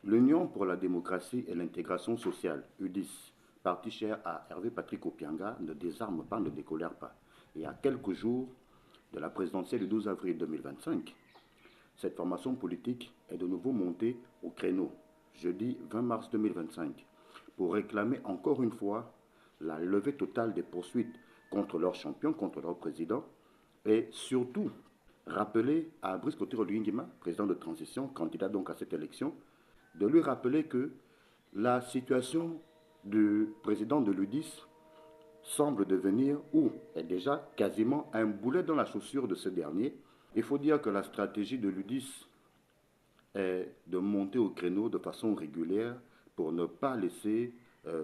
L'Union pour la démocratie et l'intégration sociale, UDIS, parti cher à Hervé Patrick Opianga, ne désarme pas, ne décolère pas. Et à quelques jours de la présidentielle du 12 avril 2025, cette formation politique est de nouveau montée au créneau, jeudi 20 mars 2025, pour réclamer encore une fois la levée totale des poursuites contre leur champion, contre leur président, et surtout rappeler à Brice Clotaire Oligui, président de transition, candidat donc à cette élection, de lui rappeler que la situation du président de l'UDIS semble devenir, ou est déjà quasiment un boulet dans la chaussure de ce dernier. Il faut dire que la stratégie de l'UDIS est de monter au créneau de façon régulière pour ne pas laisser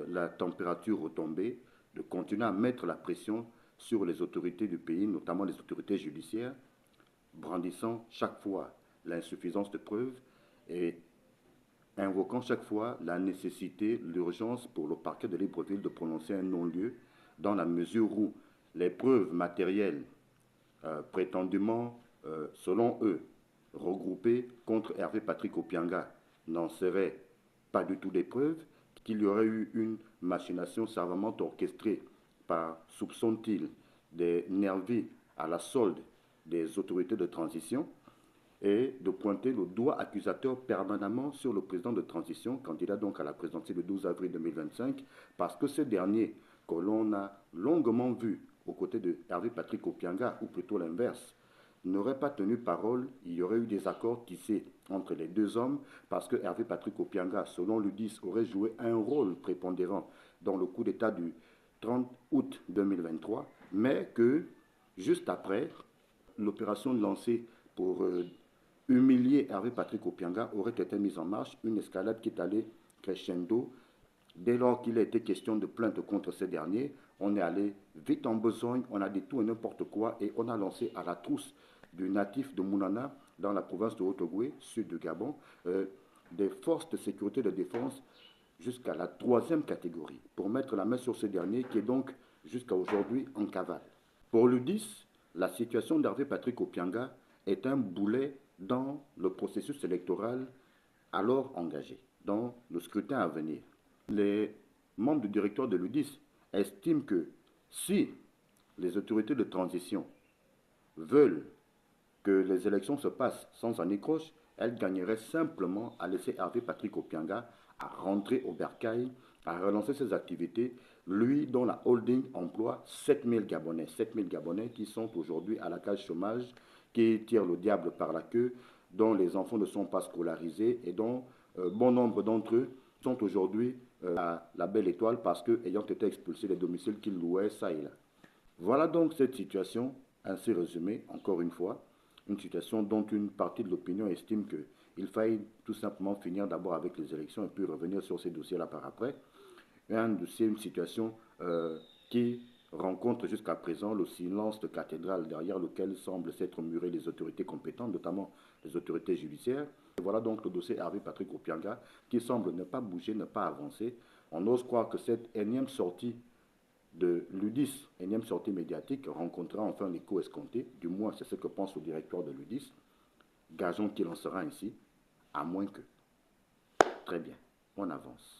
la température retomber, de continuer à mettre la pression sur les autorités du pays, notamment les autorités judiciaires, brandissant chaque fois l'insuffisance de preuves et invoquant chaque fois la nécessité, l'urgence pour le parquet de Libreville de prononcer un non-lieu dans la mesure où les preuves matérielles prétendument, selon eux, regroupées contre Hervé Patrick Opianga n'en seraient pas du tout des preuves, qu'il y aurait eu une machination savamment orchestrée par, soupçonne-t-il, des nervis à la solde des autorités de transition, et de pointer le doigt accusateur permanemment sur le président de transition, candidat donc à la présidentielle le 12 avril 2025, parce que ce dernier, que l'on a longuement vu aux côtés de Hervé Patrick Opianga, ou plutôt l'inverse, n'aurait pas tenu parole, il y aurait eu des accords tissés entre les deux hommes, parce que Hervé Patrick Opianga, selon l'UDIS, aurait joué un rôle prépondérant dans le coup d'État du 30 août 2023, mais que, juste après, l'opération lancée pour humilier Hervé Patrick Opianga aurait été mise en marche, une escalade qui est allée crescendo. Dès lors qu'il a été question de plainte contre ces derniers, on est allé vite en besogne, on a dit tout et n'importe quoi et on a lancé à la trousse du natif de Mounana dans la province de Haut-Ogooué, sud du Gabon, des forces de sécurité de défense jusqu'à la 3e catégorie pour mettre la main sur ce dernier qui est donc jusqu'à aujourd'hui en cavale. Pour l'UDIS, la situation d'Hervé Patrick Opianga est un boulet dans le processus électoral alors engagé, dans le scrutin à venir. Les membres du directoire de l'UDIS estiment que si les autorités de transition veulent que les élections se passent sans anicroche, elles gagneraient simplement à laisser Hervé Patrick Opianga à rentrer au bercail, à relancer ses activités, lui dont la holding emploie 7000 Gabonais, 7000 Gabonais qui sont aujourd'hui à la case chômage, qui tirent le diable par la queue, dont les enfants ne sont pas scolarisés et dont bon nombre d'entre eux sont aujourd'hui à la belle étoile parce qu'ayant été expulsés des domiciles qu'ils louaient ça et là. Voilà donc cette situation, ainsi résumée, encore une fois, une situation dont une partie de l'opinion estime qu'il faille tout simplement finir d'abord avec les élections et puis revenir sur ces dossiers-là par après. C'est une situation qui rencontre jusqu'à présent le silence de cathédrale derrière lequel semblent s'être murées les autorités compétentes, notamment les autorités judiciaires. Et voilà donc le dossier Hervé Patrick Opianga qui semble ne pas bouger, ne pas avancer. On ose croire que cette énième sortie de l'UDIS, énième sortie médiatique, rencontrera enfin l'écho escompté, du moins c'est ce que pense le directeur de l'UDIS. Gageons qu'il en sera ainsi, à moins que. Très bien, on avance.